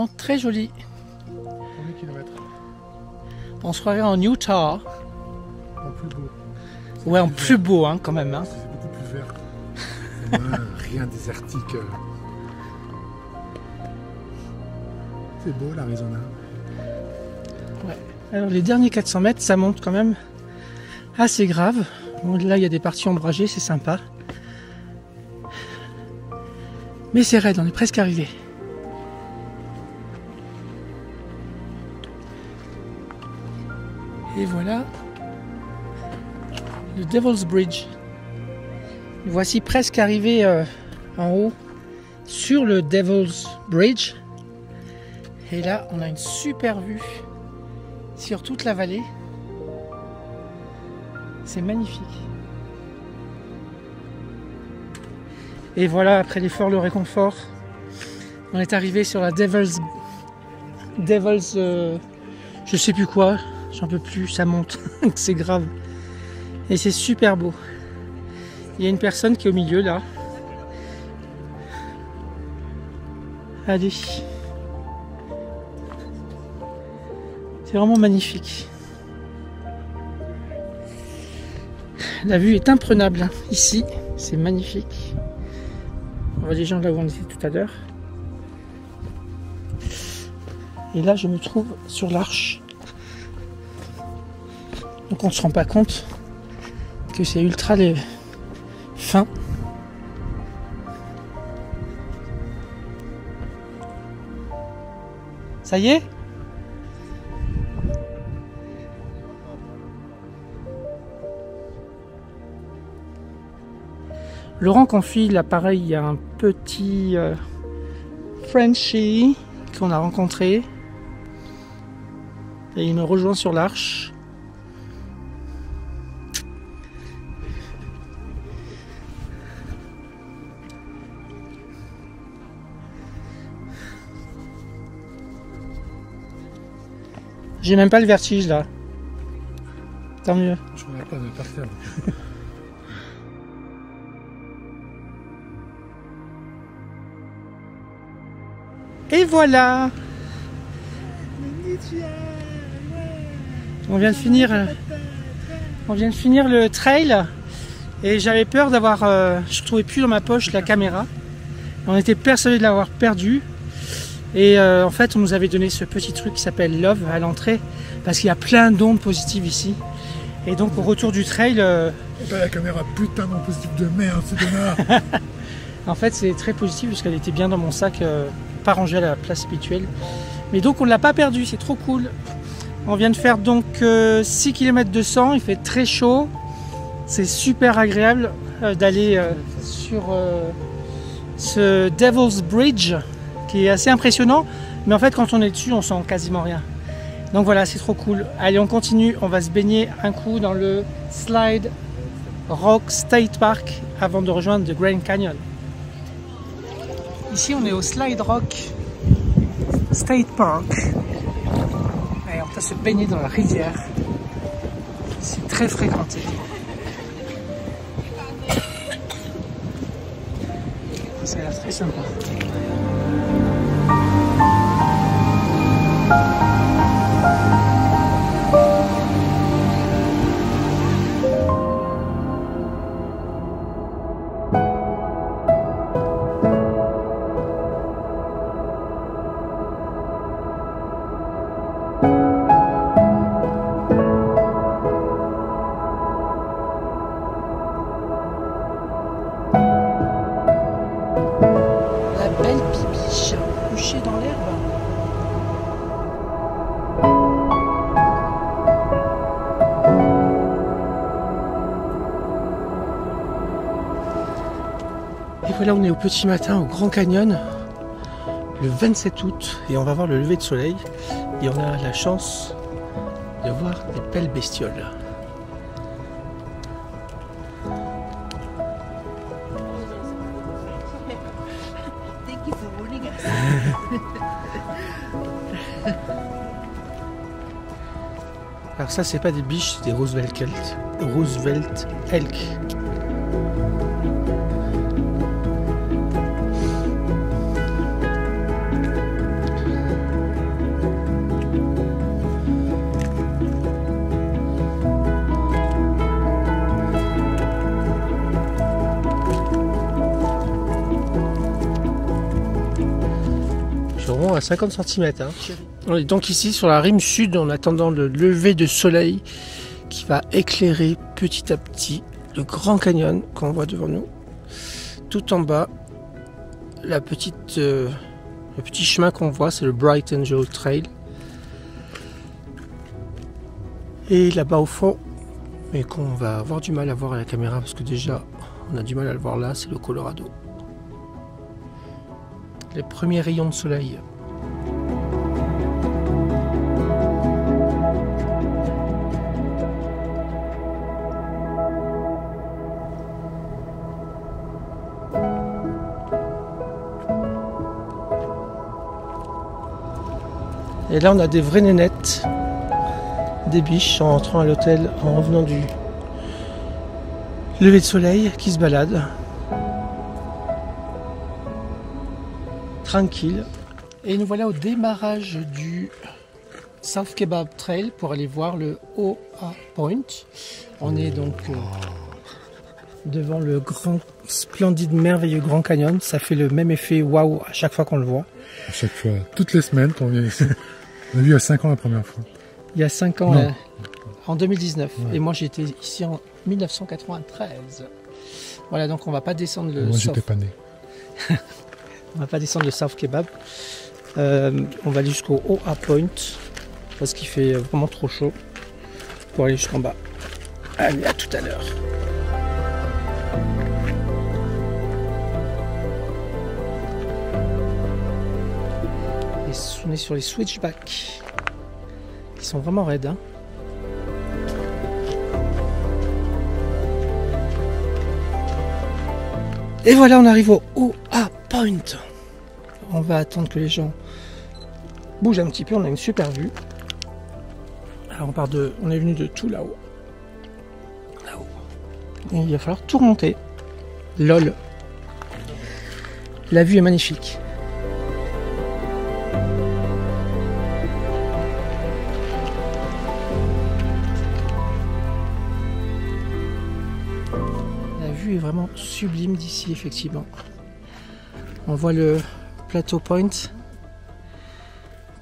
vraiment très joli. Combien de kilomètres? On se croirait en Utah. En plus beau. Ouais, en plus beau hein, quand même. Hein. C'est beaucoup plus vert. Ouais, rien désertique. C'est beau l'Arizona. Ouais. Alors les derniers 400 mètres, ça monte quand même assez grave. Bon, là, il y a des parties ombragées, c'est sympa. Mais c'est raide, on est presque arrivé. Et voilà le Devil's Bridge. Voici presque arrivé en haut sur le Devil's Bridge. Et là, on a une super vue sur toute la vallée. C'est magnifique. Et voilà, après l'effort, le réconfort, on est arrivé sur la Devil's je sais plus quoi, j'en peux plus, ça monte, c'est grave. Et c'est super beau. Il y a une personne qui est au milieu là. Allez. C'est vraiment magnifique. La vue est imprenable hein. Ici, c'est magnifique. On voit les gens là où on était tout à l'heure. Et là, je me trouve sur l'arche. Donc on ne se rend pas compte que c'est ultra fin. Ça y est ? Laurent confie l'appareil, il y a un petit Frenchie qu'on a rencontré et il me rejoint sur l'arche. J'ai même pas le vertige là. Tant mieux. Je regarde pas de par terre. Et voilà. On vient de finir le trail et j'avais peur d'avoir je ne trouvais plus dans ma poche la caméra. On était persuadé de l'avoir perdue et en fait on nous avait donné ce petit truc qui s'appelle Love à l'entrée parce qu'il y a plein d'ondes positives ici et donc au retour du trail La caméra, putain non positif de merde, c'est dommage. en fait c'est très positif parce qu'elle était bien dans mon sac, pas rangée à la place habituelle. Mais donc on ne l'a pas perdu, c'est trop cool. On vient de faire donc 6 km de 100, il fait très chaud. C'est super agréable d'aller sur ce Devil's Bridge qui est assez impressionnant. Mais en fait quand on est dessus on sent quasiment rien. Donc voilà, c'est trop cool. Allez, on continue, on va se baigner un coup dans le Slide Rock State Park avant de rejoindre le Grand Canyon. Ici on est au Slide Rock State Park. Et on va se baigner dans la rivière. C'est très fréquenté. Ça a l'air très sympa. Et voilà, on est au petit matin au Grand Canyon, le 27 août, et on va voir le lever de soleil. Et on a la chance de voir des belles bestioles. Thank you for warning us. Alors ça, c'est pas des biches, c'est des Roosevelt elk. environ à 50 cm. Hein. On est donc ici sur la rime sud en attendant le lever de soleil qui va éclairer petit à petit le Grand Canyon qu'on voit devant nous. Tout en bas, le petit chemin qu'on voit, c'est le Bright Angel Trail. Et là-bas au fond, mais qu'on va avoir du mal à voir à la caméra parce que déjà on a du mal à le voir là, c'est le Colorado. Les premiers rayons de soleil. Et là on a des vraies nénettes, des biches en entrant à l'hôtel, en revenant du lever de soleil qui se baladent. Tranquille. Et nous voilà au démarrage du South Kebab Trail pour aller voir le Oa Point. On est donc devant le grand, splendide, merveilleux Grand Canyon. Ça fait le même effet waouh à chaque fois qu'on le voit. À chaque fois, toutes les semaines quand on vient ici. On a vu il y a 5 ans la première fois. Il y a 5 ans, en 2019. Ouais. Et moi j'étais ici en 1993. Voilà, donc on va pas descendre le... Moi j'étais pas né. On va pas descendre le South Kebab. On va aller jusqu'au Oa Point parce qu'il fait vraiment trop chaud pour aller jusqu'en bas. Allez, à tout à l'heure. Et on est sur les switchbacks qui sont vraiment raides. Hein. Et voilà, on arrive au Oa Point. On va attendre que les gens bougent un petit peu. On a une super vue. Alors on est venu de tout là-haut. Là-haut. Et il va falloir tout remonter. LOL. La vue est magnifique. Est vraiment sublime d'ici, effectivement. On voit le Plateau Point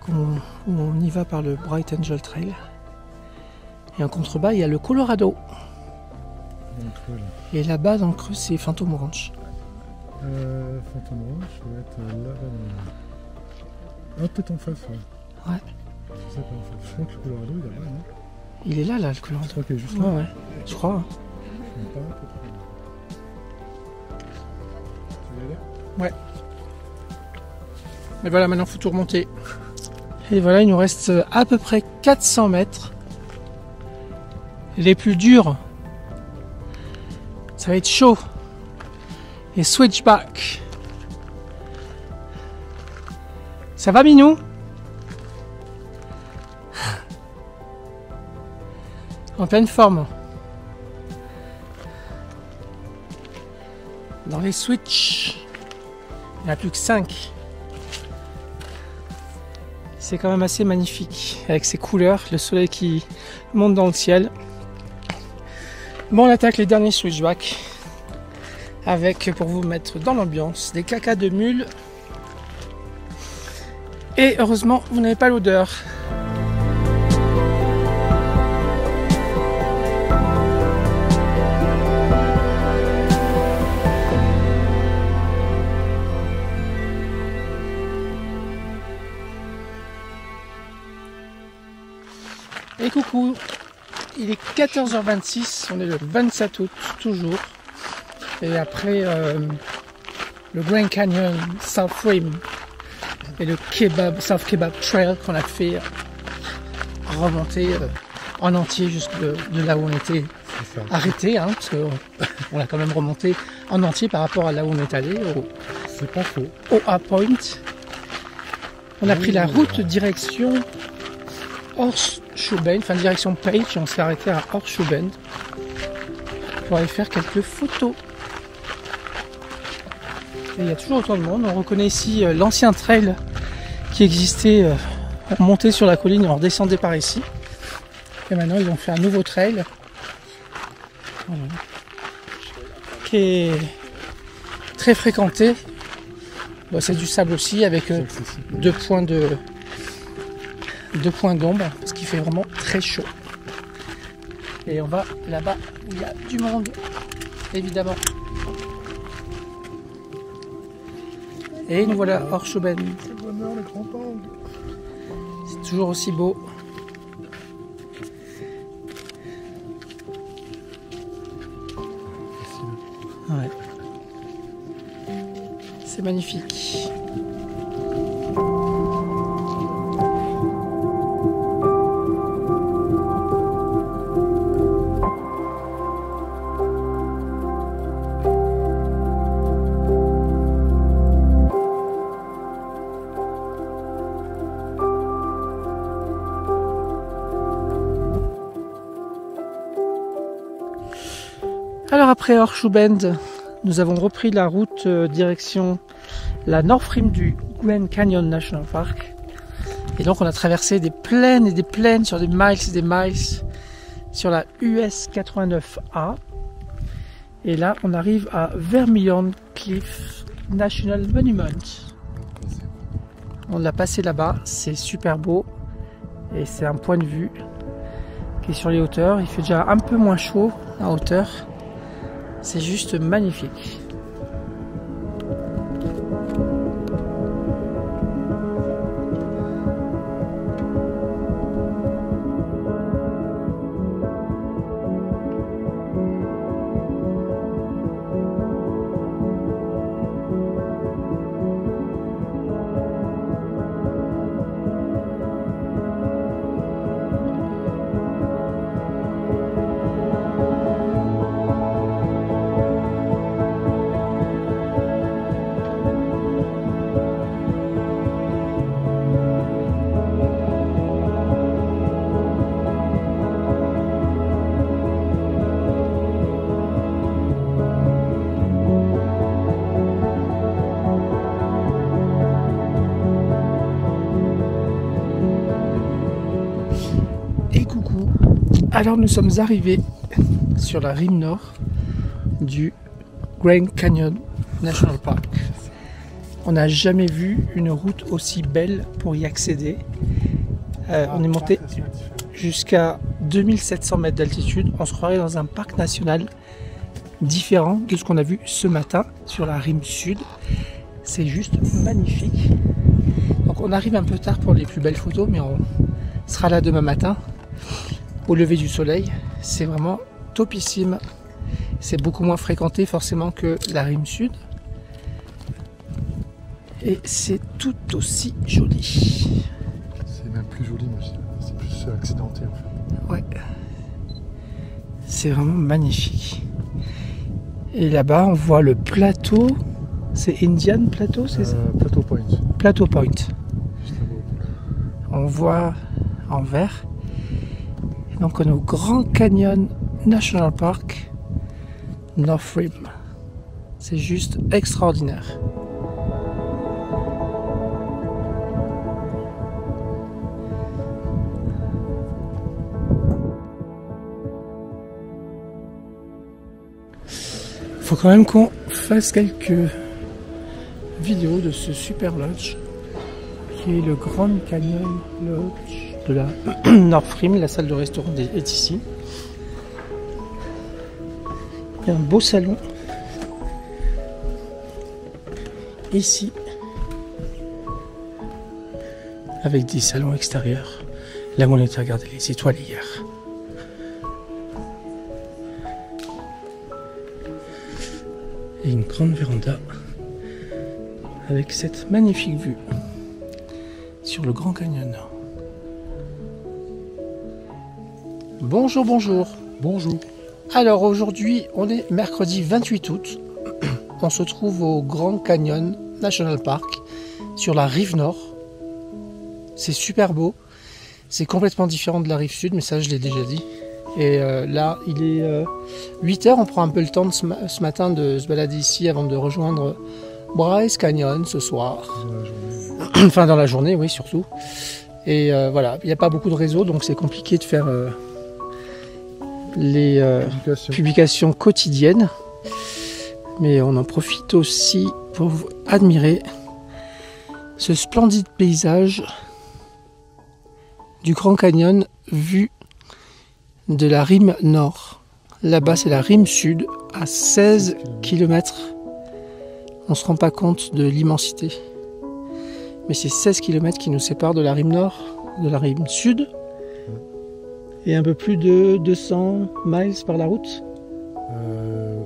où on y va par le Bright Angel Trail et en contrebas il y a le Colorado et là-bas dans le creux c'est Phantom Ranch. Phantom Ranch va être là. Ah, peut-être en face, ouais. Ouais. Je sais pas en fait. Je crois que le Colorado il est là, non? Il est là le Colorado. Je crois qu'il est juste là. Ouais, je crois. Hein. Ouais. Et voilà, maintenant il faut tout remonter. Et voilà, il nous reste à peu près 400 mètres. Les plus durs. Ça va être chaud. Et switchback. Ça va, Minou? En pleine forme. Dans les switches. Il n'y en a plus que 5. C'est quand même assez magnifique avec ces couleurs, le soleil qui monte dans le ciel. Bon, on attaque les derniers switchbacks avec, pour vous mettre dans l'ambiance, des cacas de mule. Et heureusement, vous n'avez pas l'odeur. Et coucou, il est 14h26, on est le 27 août toujours, et après le Grand Canyon South Rim et le South Kebab Trail qu'on a fait remonter en entier jusque de là où on était arrêté, hein, parce qu'on a quand même remonté en entier par rapport à là où on est allé, c'est pas faux. Au Oa Point. On a pris la route direction Horseshoe, enfin direction Page, et on s'est arrêté à Horseshoe Bend pour aller faire quelques photos. Et il y a toujours autant de monde. On reconnaît ici l'ancien trail qui existait. On montait sur la colline et on redescendait par ici. Et maintenant ils ont fait un nouveau trail. Voilà. Qui est très fréquenté Bon, c'est du sable aussi avec C'est accessible. deux points d'ombre parce qu'il fait vraiment très chaud. Et on va là-bas où il y a du monde, évidemment. Et nous voilà hors Schoben. Quel bonheur, les grands angles. C'est toujours aussi beau. Ouais. C'est magnifique. Alors après Horseshoe, nous avons repris la route direction la North Rim du Grand Canyon National Park. Et donc on a traversé des plaines et des plaines sur des miles et des miles sur la US 89A. Et là on arrive à Vermilion Cliff National Monument. On l'a passé là-bas, c'est super beau. Et c'est un point de vue qui est sur les hauteurs. Il fait déjà un peu moins chaud à hauteur. C'est juste magnifique. Alors nous sommes arrivés sur la rive nord du Grand Canyon National Park. On n'a jamais vu une route aussi belle pour y accéder. On est monté jusqu'à 2700 mètres d'altitude. On se croirait dans un parc national différent de ce qu'on a vu ce matin sur la rive sud. C'est juste magnifique. Donc on arrive un peu tard pour les plus belles photos, mais on sera là demain matin. Au lever du soleil, c'est vraiment topissime. C'est beaucoup moins fréquenté forcément que la rive sud. Et c'est tout aussi joli. C'est même plus joli, moi c'est plus accidenté en fait. Ouais. C'est vraiment magnifique. Et là-bas, on voit le plateau. C'est Indian Plateau, c'est ça? Plateau Point. Plateau Point. Juste là-bas. On voit en vert. Donc on est au Grand Canyon National Park, North Rim. C'est juste extraordinaire. Il faut quand même qu'on fasse quelques vidéos de ce super lodge qui est le Grand Canyon Lodge de la North Rim. La salle de restaurant est ici. Il y a un beau salon ici avec des salons extérieurs. Là où on était à regarder les étoiles hier. Et une grande véranda avec cette magnifique vue sur le Grand Canyon. Bonjour, bonjour. Bonjour. Alors aujourd'hui, on est mercredi 28 août. On se trouve au Grand Canyon National Park, sur la rive nord. C'est super beau. C'est complètement différent de la rive sud, mais ça je l'ai déjà dit. Et là, il est 8h, on prend un peu le temps de ce matin de se balader ici avant de rejoindre Bryce Canyon ce soir. Enfin dans la journée, oui surtout. Et voilà, il n'y a pas beaucoup de réseau, donc c'est compliqué de faire les publications quotidiennes. Mais on en profite aussi pour admirer ce splendide paysage du Grand Canyon vu de la rime nord. Là-bas, c'est la rime sud, à 16 km. On ne se rend pas compte de l'immensité. Mais c'est 16 km qui nous séparent de la rime nord, de la rime sud. Et un peu plus de 200 miles par la route.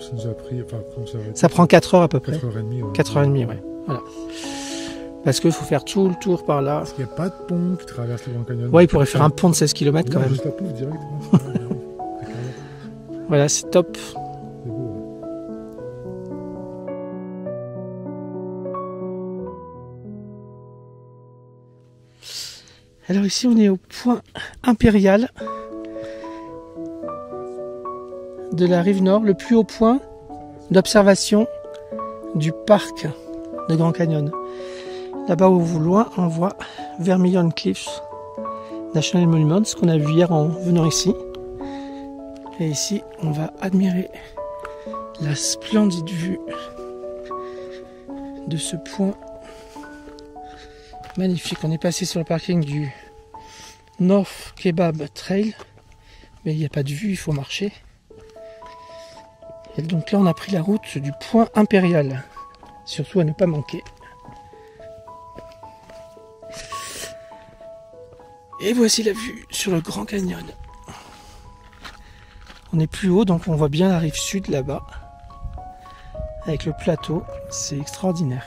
Ça nous a pris... Enfin, ça prend 4 heures à peu près. 4h30, ouais. 4h30, ouais. Voilà. Parce qu'il faut faire tout le tour par là. Parce qu'il n'y a pas de pont qui traverse le Grand Canyon. Ouais, il pourrait faire un pont de 16 km quand Non, même. juste la pousse direct. Voilà, c'est top. C'est beau. Alors ici, on est au point impérial de la rive nord, le plus haut point d'observation du parc de Grand Canyon. Là-bas au loin, on voit Vermilion Cliffs National Monument, ce qu'on a vu hier en venant ici. Et ici, on va admirer la splendide vue de ce point magnifique. On est passé sur le parking du North Kebab Trail, mais il n'y a pas de vue, il faut marcher. Et donc là, on a pris la route du point impérial, surtout à ne pas manquer. Et voici la vue sur le Grand Canyon. On est plus haut, donc on voit bien la rive sud là-bas, avec le plateau. C'est extraordinaire.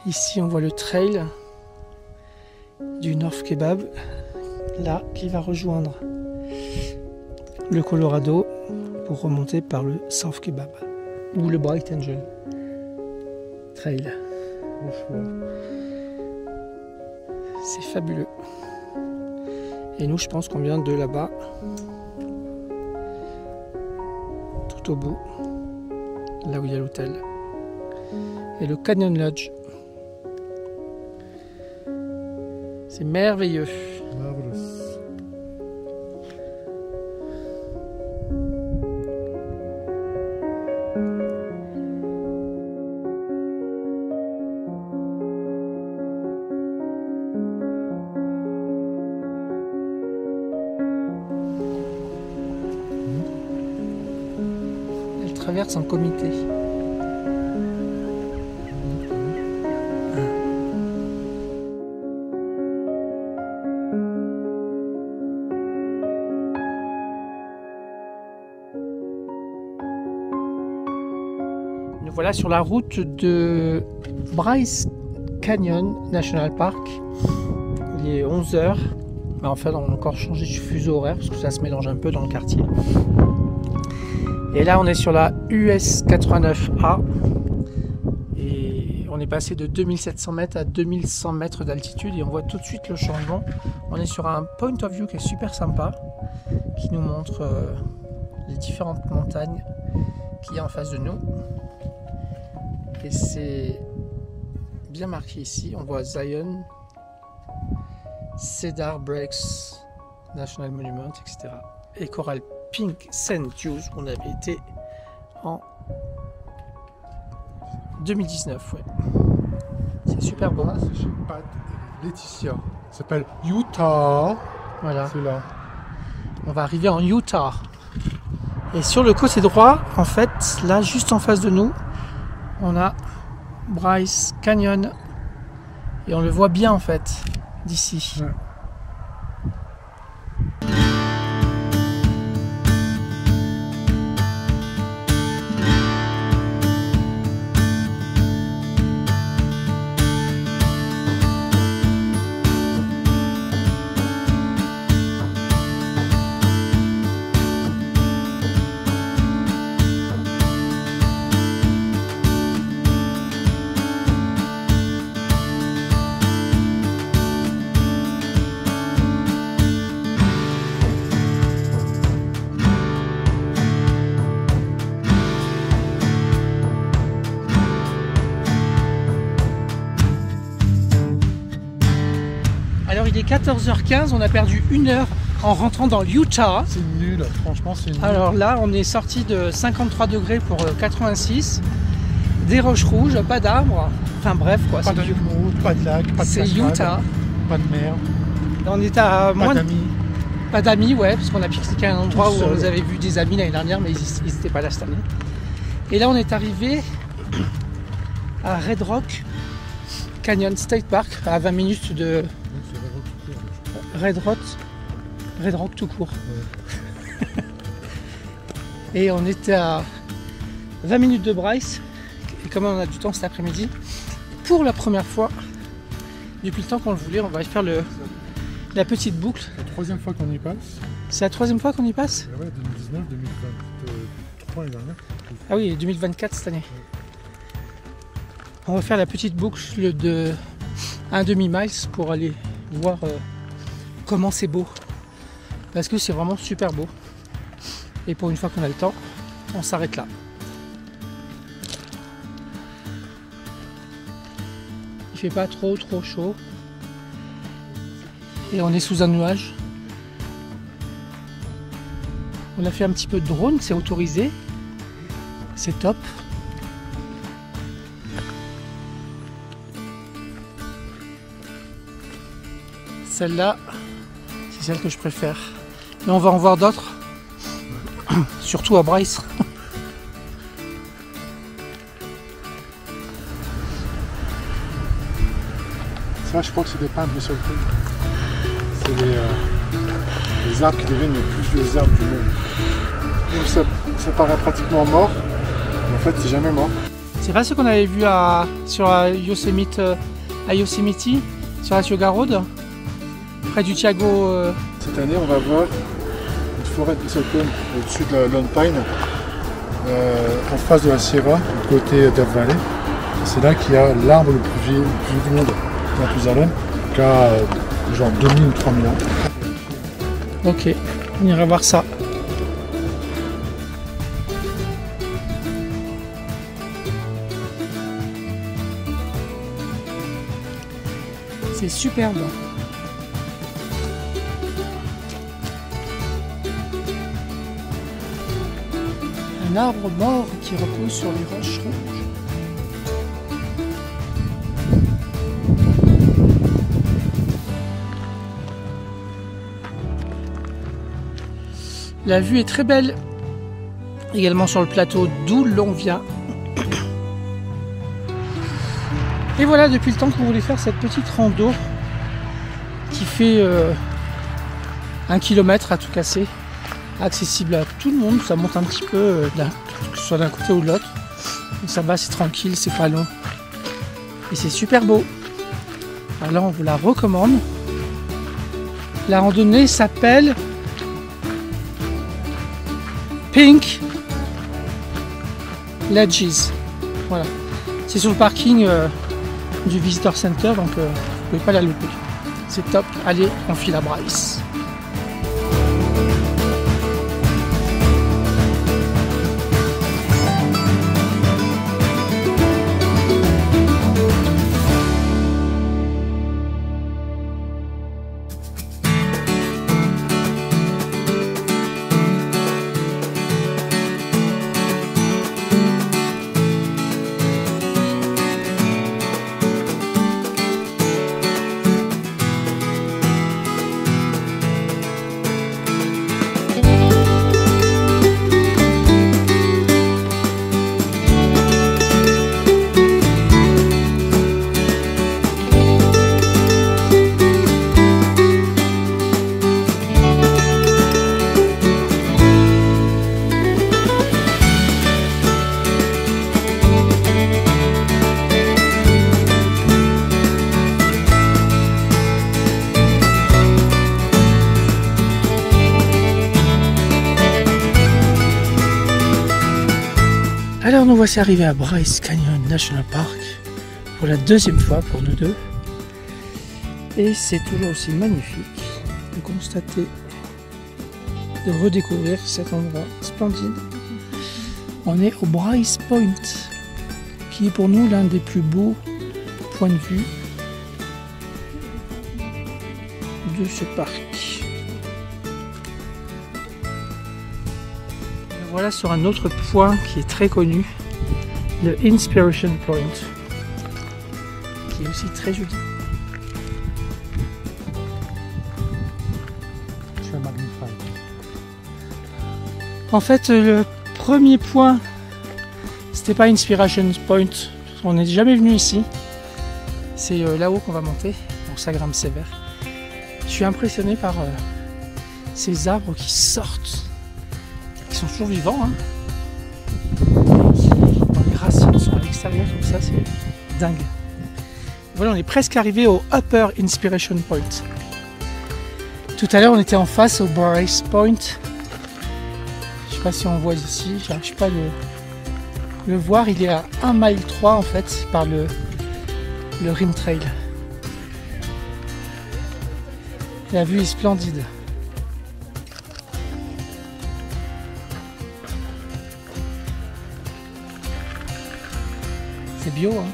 Ici, on voit le trail du North Kebab, là, qui va rejoindre le Colorado pour remonter par le South Kebab ou le Bright Angel Trail. C'est fabuleux. Et nous, je pense qu'on vient de là-bas, tout au bout, là où il y a l'hôtel, et le Canyon Lodge. C'est merveilleux. Marvelous. Elle traverse en comité. Nous voilà sur la route de Bryce Canyon National Park. Il est 11h. Mais en fait, on a encore changé de fuseau horaire parce que ça se mélange un peu dans le quartier. Et là, on est sur la US 89A. Et on est passé de 2700 mètres à 2100 mètres d'altitude. Et on voit tout de suite le changement. On est sur un point of view qui est super sympa, qui nous montre les différentes montagnes qu'il y a en face de nous. Et c'est bien marqué ici. On voit Zion, Cedar Breaks National Monument, etc. Et Coral Pink St. Hughes, on avait été en 2019. Ouais. C'est super beau. C'est chez Pat et Laetitia. Ça s'appelle Utah. Voilà. C'est là. On va arriver en Utah. Et sur le côté droit, en fait, là, juste en face de nous, on a Bryce Canyon. Et on le voit bien, en fait, d'ici. Ouais. Alors il est 14h15, on a perdu 1 heure en rentrant dans l'Utah. C'est nul, franchement c'est nul. Alors là, on est sorti de 53 degrés pour 86. Des roches rouges, pas d'arbres. Enfin bref, quoi. Pas d'animaux, pas de lac, pas de C'est cascade, Utah. pas de mer, Là, on était à pas moins de... d'amis. Pas d'amis, ouais, parce qu'on a pique-niqué à un endroit Tout où seul. on nous avait vu des amis l'année dernière, mais ils n'étaient pas là cette année. Et là, on est arrivé à Red Rock Canyon State Park, à 20 minutes de Donc, c'est vraiment tout court, Red Rock tout court. Et on était à 20 minutes de Bryce, et comme on a du temps cet après-midi, pour la première fois, depuis le temps qu'on le voulait, on va faire la petite boucle. C'est la troisième fois qu'on y passe. C'est la troisième fois qu'on y passe? Ouais, 2019, 2023 l'année dernière. Ah oui, 2024 cette année. On va faire la petite boucle de 1,5 miles pour aller voir comment c'est beau. Parce que c'est vraiment super beau. Et pour une fois qu'on a le temps, on s'arrête là. Il fait pas trop chaud. Et on est sous un nuage. On a fait un petit peu de drone, c'est autorisé. C'est top. Celle-là, c'est celle que je préfère. Mais on va en voir d'autres. Surtout à Bryce. Ça, je crois que c'est des pins de Musselton. C'est les arbres qui deviennent les plus vieux arbres du monde. Donc ça paraît pratiquement mort, mais en fait c'est jamais mort. C'est pas ce qu'on avait vu sur Yosemite, à Yosemite, sur la Tioga Road, près du Thiago. Cette année, on va voir une forêt de Musselton au-dessus de la Lone Pine, en face de la Sierra, du côté Death Valley. C'est là qu'il y a l'arbre le plus vieux du monde, Mathusalem, qui a genre 2000 ou 3000 ans. Ok, on ira voir ça. C'est superbe. Un arbre mort qui repose sur les roches rouges. La vue est très belle, également sur le plateau d'où l'on vient. Et voilà, depuis le temps qu'on voulait faire cette petite rando qui fait 1 km à tout casser, accessible à tout le monde, ça monte un petit peu, que ce soit d'un côté ou de l'autre. Ça va, c'est tranquille, c'est pas long. Et c'est super beau. Alors on vous la recommande. La randonnée s'appelle Pink Ledges. Voilà. C'est sur le parking du Visitor Center, donc vous ne pouvez pas la louper. C'est top. Allez, on file à Bryce. Alors nous voici arrivés à Bryce Canyon National Park pour la deuxième fois pour nous deux. Et c'est toujours aussi magnifique de constater, de redécouvrir cet endroit splendide. On est au Bryce Point, qui est pour nous l'un des plus beaux points de vue de ce parc. Voilà sur un autre point qui est très connu, le Inspiration Point, qui est aussi très joli. Tu as magnifié. En fait, le premier point, c'était pas Inspiration Point, on n'est jamais venu ici. C'est là-haut qu'on va monter, donc ça grimpe sévère. Je suis impressionné par ces arbres qui sortent, qui sont toujours vivants, hein. Dans les racines sont à l'extérieur, comme ça, c'est dingue. Voilà, on est presque arrivé au Upper Inspiration Point. Tout à l'heure, on était en face au Bryce Point. Je sais pas si on voit ici, j'arrive pas à le voir. Il est à 1,3 mile en fait par le Rim Trail. La vue est splendide. C'est bio, hein.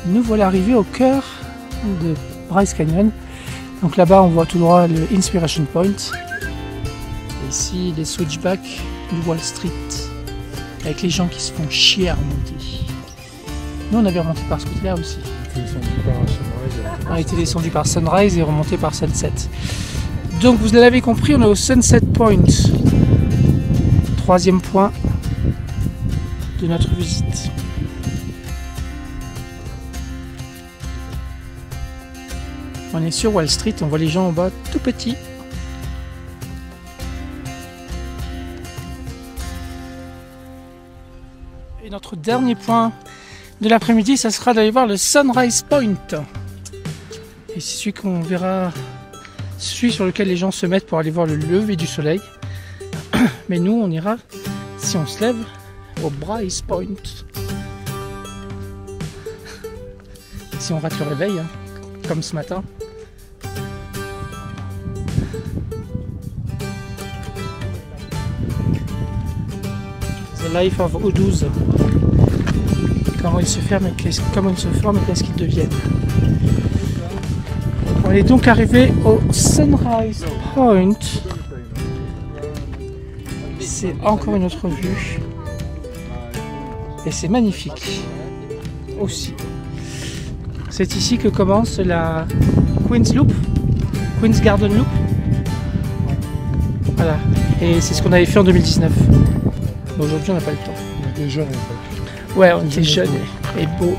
Nous voilà arrivés au cœur de Bryce Canyon. Donc là-bas, on voit tout droit le Inspiration Point. Et ici, les switchbacks du Wall Street, avec les gens qui se font chier à remonter. Nous, on avait remonté par ce côté-là aussi. On a été descendu par Sunrise et remonté par Sunset. Donc, vous l'avez compris, on est au Sunset Point. Troisième point de notre visite. On est sur Wall Street, on voit les gens en bas tout petits. Et notre dernier point de l'après-midi, ça sera d'aller voir le Sunrise Point. Et c'est celui qu'on verra, celui sur lequel les gens se mettent pour aller voir le lever du soleil. Mais nous, on ira, si on se lève, au Bryce Point. Si on rate le réveil, hein, comme ce matin. The Life of O12. Comment ils se forment et qu'est-ce qu'ils deviennent. On est donc arrivé au Sunrise Point. C'est encore une autre vue. Et c'est magnifique. Aussi. C'est ici que commence la Queen's Loop. Queen's Garden Loop. Voilà. Et c'est ce qu'on avait fait en 2019. Aujourd'hui, on n'a pas le temps. On était jeunes à l'époque. Ouais, on était jeunes et beaux.